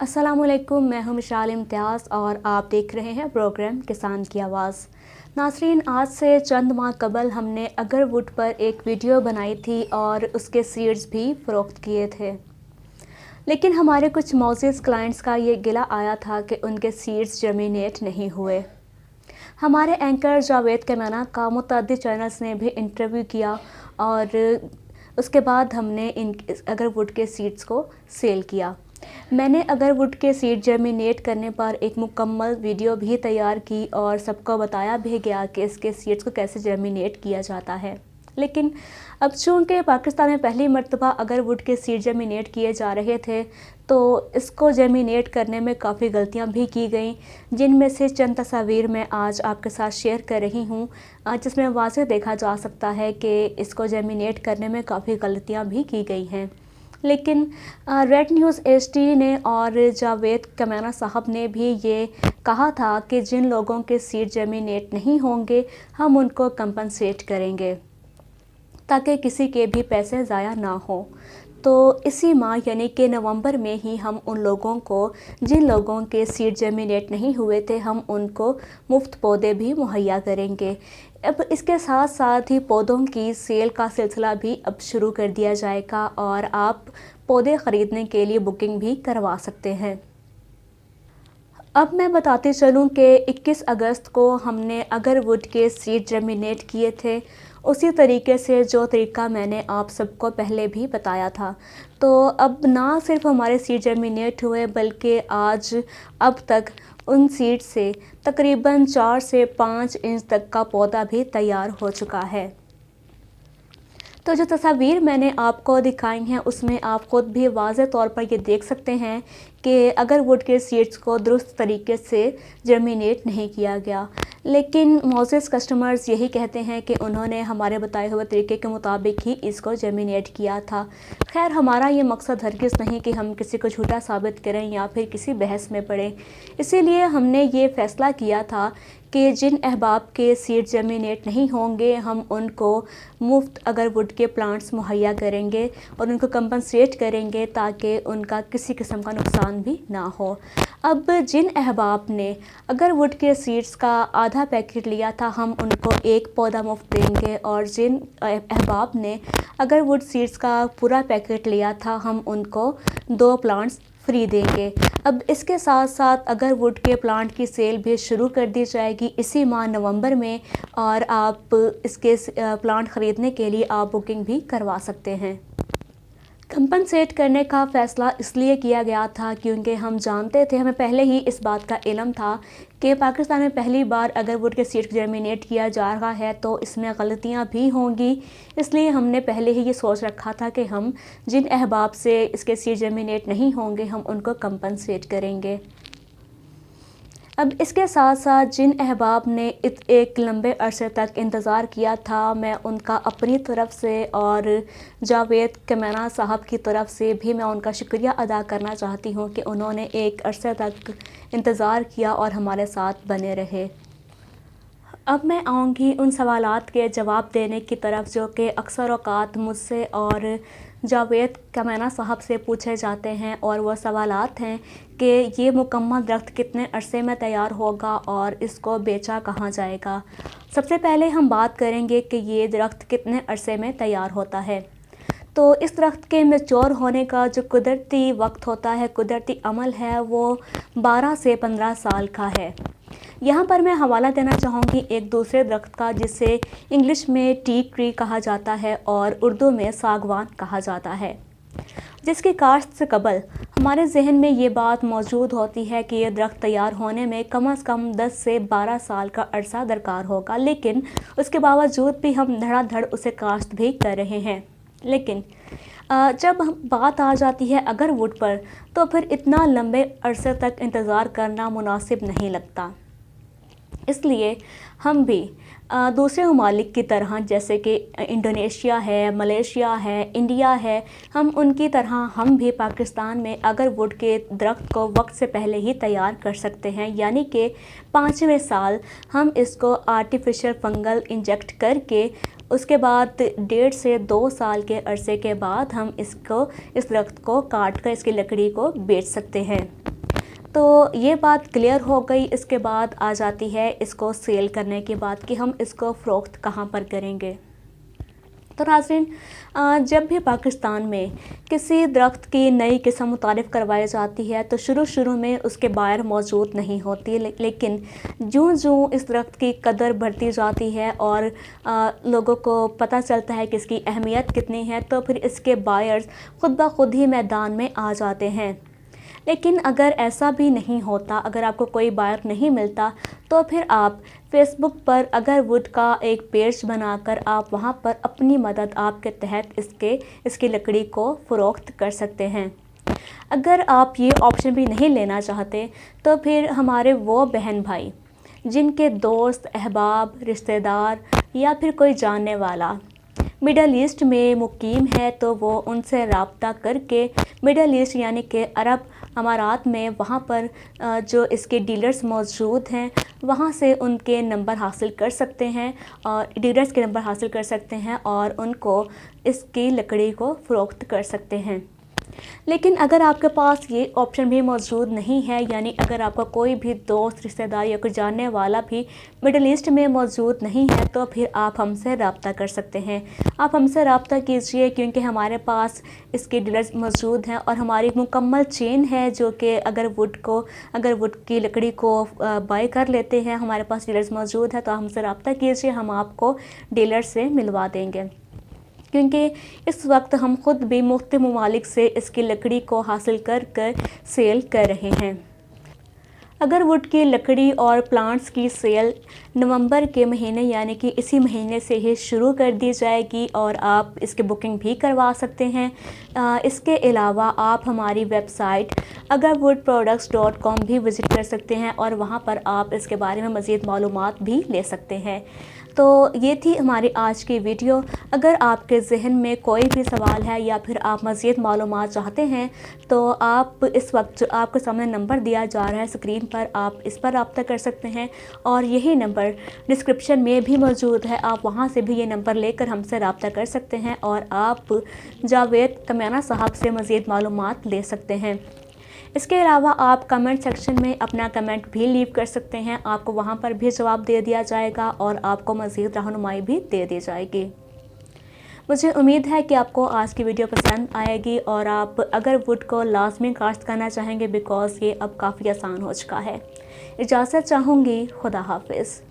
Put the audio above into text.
अस्सलामुअलैकुम, मैं हूं मिशाल इम्तियाज़ और आप देख रहे हैं प्रोग्राम किसान की आवाज़। नाज़रीन, आज से चंद माह कबल हमने अगरवुड पर एक वीडियो बनाई थी और उसके सीड्स भी फ़रोख्त किए थे, लेकिन हमारे कुछ मोअज़्ज़िज़ क्लाइंट्स का ये गिला आया था कि उनके सीड्स जर्मिनेट नहीं हुए। हमारे एंकर जावेद कमाना का मुतअद्दिद चैनल्स ने भी इंटरव्यू किया और उसके बाद हमने इन अगरवुड के सीड्स को सेल किया। मैंने अगरवुड के सीड जर्मिनेट करने पर एक मुकम्मल वीडियो भी तैयार की और सबको बताया भी गया कि इसके सीड्स को कैसे जर्मिनेट किया जाता है। लेकिन अब चूँकि पाकिस्तान में पहली मर्तबा अगरवुड के सीड जर्मिनेट किए जा रहे थे, तो इसको जर्मिनेट करने में काफ़ी गलतियां भी की गईं, जिनमें से चंद तस्वीर मैं आज आपके साथ शेयर कर रही हूं, जिसमें वाज़ेह देखा जा सकता है कि इसको जर्मिनेट करने में काफ़ी गलतियां भी की गई हैं। लेकिन रेड न्यूज़ HD ने और जावेद कमाना साहब ने भी ये कहा था कि जिन लोगों के सीड जर्मिनेट नहीं होंगे हम उनको कंपनसेट करेंगे ताकि किसी के भी पैसे ज़ाया ना हो। तो इसी माह यानी कि नवंबर में ही हम उन लोगों को, जिन लोगों के सीड जर्मिनेट नहीं हुए थे, हम उनको मुफ्त पौधे भी मुहैया करेंगे। अब इसके साथ साथ ही पौधों की सेल का सिलसिला भी अब शुरू कर दिया जाएगा और आप पौधे ख़रीदने के लिए बुकिंग भी करवा सकते हैं। अब मैं बताती चलूं कि 21 अगस्त को हमने अगरवुड के सीड जर्मिनेट किए थे, उसी तरीके से जो तरीका मैंने आप सबको पहले भी बताया था। तो अब ना सिर्फ हमारे सीड जर्मिनेट हुए, बल्कि आज अब तक उन सीड से तकरीबन 4 से 5 इंच तक का पौधा भी तैयार हो चुका है। तो जो तस्वीर मैंने आपको दिखाई हैं उसमें आप ख़ुद भी वाज़ेह तौर पर ये देख सकते हैं कि अगरवुड के सीड्स को दुरुस्त तरीके से जर्मिनेट नहीं किया गया। लेकिन मोअज़्ज़िज़ कस्टमर्स यही कहते हैं कि उन्होंने हमारे बताए हुए तरीके के मुताबिक ही इसको जर्मिनेट किया था। खैर, हमारा ये मकसद हरगिज़ नहीं कि हम किसी को झूठा साबित करें या फिर किसी बहस में पड़ें। इसीलिए हमने ये फ़ैसला किया था कि जिन अहबाब के सीड जर्मिनेट नहीं होंगे हम उनको मुफ्त अगरवुड के प्लांट्स मुहैया करेंगे और उनको कंपनसेट करेंगे ताकि उनका किसी किस्म का नुकसान भी ना हो। अब जिन अहबाब ने अगरवुड के सीड्स का आधा पैकेट लिया था हम उनको एक पौधा मुफ्त देंगे, और जिन अहबाब ने अगरवुड सीड्स का पूरा पैकेट लिया था हम उनको 2 प्लांट्स फ्री देंगे। अब इसके साथ साथ अगरवुड के प्लांट की सेल भी शुरू कर दी जाएगी इसी माह नवंबर में, और आप इसके प्लांट ख़रीदने के लिए आप बुकिंग भी करवा सकते हैं। कंपनसेट करने का फ़ैसला इसलिए किया गया था क्योंकि हम जानते थे, हमें पहले ही इस बात का इल्म था कि पाकिस्तान में पहली बार अगरवुड के सीड जर्मिनेट किया जा रहा है तो इसमें गलतियां भी होंगी। इसलिए हमने पहले ही ये सोच रखा था कि हम जिन अहबाब से इसके सीड जर्मिनेट नहीं होंगे हम उनको कंपनसेट करेंगे। अब इसके साथ साथ जिन अहबाब ने एक लंबे अरसे तक इंतज़ार किया था, मैं उनका अपनी तरफ़ से और जावेद कमाना साहब की तरफ़ से भी मैं उनका शुक्रिया अदा करना चाहती हूँ कि उन्होंने एक अरसे तक इंतज़ार किया और हमारे साथ बने रहे। अब मैं आऊँगी उन सवालात के जवाब देने की तरफ जो कि अक्सर औक़ात मुझसे और जावेद कमाना साहब से पूछे जाते हैं, और वो सवालात हैं कि ये मुकम्मल दरख्त कितने अरसे में तैयार होगा और इसको बेचा कहाँ जाएगा। सबसे पहले हम बात करेंगे कि ये दरख्त कितने अरसे में तैयार होता है। तो इस दरख्त के मैच्योर होने का जो कुदरती वक्त होता है, कुदरती अमल है, वो 12 से 15 साल का है। यहाँ पर मैं हवाला देना चाहूँगी एक दूसरे दरख्त का जिसे इंग्लिश में टीक ट्री कहा जाता है और उर्दू में सागवान कहा जाता है, जिसकी काश्त से कबल हमारे जहन में ये बात मौजूद होती है कि ये दरख्त तैयार होने में कम से कम 10 से 12 साल का अरसा दरकार होगा, लेकिन उसके बावजूद भी हम धड़ाधड़ उसे काश्त भी कर रहे हैं। लेकिन जब हम बात आ जाती है अगरवुड पर तो फिर इतना लंबे अरसे तक इंतज़ार करना मुनासिब नहीं लगता। इसलिए हम भी दूसरे ममालिक की तरह जैसे कि इंडोनेशिया है, मलेशिया है, इंडिया है, हम उनकी तरह हम भी पाकिस्तान में अगरवुड के दरख्त को वक्त से पहले ही तैयार कर सकते हैं। यानी कि 5वें साल हम इसको आर्टिफिशियल फंगल इंजेक्ट करके उसके बाद 1.5 से 2 साल के अरसे के बाद हम इस दरख्त को काट कर इसकी लकड़ी को बेच सकते हैं। تو یہ بات کلیئر ہو گئی۔ اس کے بعد آ جاتی ہے اس کو سیل کرنے کی بات کہ ہم اس کو فروخت کہاں پر کریں گے۔ تو ناظرین، جب بھی پاکستان میں کسی درخت کی نئی قسم متعارف کروائی جاتی ہے تو شروع میں اس کے بائر موجود نہیں ہوتی، لیکن جوں اس درخت کی قدر بڑھتی جاتی ہے اور لوگوں کو پتہ چلتا ہے کہ اس کی اہمیت کتنی ہے، تو پھر اس کے بائرز خود بخود ہی میدان میں آ جاتے ہیں۔ لیکن اگر ایسا بھی نہیں ہوتا، اگر آپ کو کوئی بائر نہیں ملتا، تو پھر آپ فیس بک پر اگر ووڈ کا ایک پیج بنا کر آپ وہاں پر اپنی مدد آپ کے تحت اس کی لکڑی کو فروخت کر سکتے ہیں۔ اگر آپ یہ آپشن بھی نہیں لینا چاہتے تو پھر ہمارے وہ بہن بھائی جن کے دوست، احباب، رشتہ دار یا پھر کوئی جاننے والا مڈل ایسٹ میں مقیم ہے تو وہ ان سے رابطہ کر کے مڈل ایسٹ یعنی کہ عرب امارات میں وہاں پر جو اس کے ڈیلرز موجود ہیں وہاں سے ان کے نمبر حاصل کر سکتے ہیں اور ڈیلرز کے نمبر حاصل کر سکتے ہیں اور ان کو اس کی لکڑی کو فروخت کر سکتے ہیں۔ لیکن اگر آپ کے پاس یہ آپشن بھی موجود نہیں ہے، یعنی اگر آپ کا کوئی بھی دوست، رشتہ دار یا کوئی جاننے والا بھی مڈل ایسٹ میں موجود نہیں ہے تو پھر آپ ہم سے رابطہ کر سکتے ہیں۔ آپ ہم سے رابطہ کیجئے، کیونکہ ہمارے پاس اس کے ڈیلرز موجود ہیں اور ہماری مکمل چین ہے جو کہ اگر ووڈ کی لکڑی کو بائی کر لیتے ہیں، ہمارے پاس ڈیلرز موجود ہیں تو ہم سے رابطہ کیجئے، ہم آپ کو ڈیلر سے ملوا دیں گے، کیونکہ اس وقت ہم خود بھی مختلف ممالک سے اس کی لکڑی کو حاصل کر سیل کر رہے ہیں۔ اگر ووڈ کی لکڑی اور پلانٹس کی سیل نومبر کے مہینے یعنی کہ اسی مہینے سے ہی شروع کر دی جائے گی اور آپ اس کی بکنگ بھی کروا سکتے ہیں۔ اس کے علاوہ آپ ہماری ویب سائٹ agarwoodproducts.com بھی وزٹ کر سکتے ہیں اور وہاں پر آپ اس کے بارے میں مزید معلومات بھی لے سکتے ہیں۔ تو یہ تھی ہماری آج کی ویڈیو۔ اگر آپ کے ذہن میں کوئی بھی سوال ہے یا پھر آپ مزید معلومات چاہتے ہیں تو آپ اس وقت جو آپ کے سامنے نمبر دیا جا رہا ہے اسکرین پر، آپ اس پر رابطہ کر سکتے ہیں اور یہی نمبر ڈسکرپشن میں بھی موجود ہے، آپ وہاں سے بھی یہ نمبر لے کر ہم سے رابطہ کر سکتے ہیں اور آپ جاوید کمیانہ صاحب سے مزید معلومات لے سکتے ہیں۔ اس کے علاوہ آپ کمنٹ سیکشن میں اپنا کمنٹ بھی لیو کر سکتے ہیں، آپ کو وہاں پر بھی جواب دے دیا جائے گا اور آپ کو مزید رہنمائی بھی دے دی جائے گی۔ مجھے امید ہے کہ آپ کو آج کی ویڈیو پسند آئے گی اور آپ اگر ووڈ کو لازمی کاشت کرنا چاہیں گے بیکاز یہ اب کافی آسان ہو چکا ہے۔ اجازت چاہوں گی، خدا حافظ۔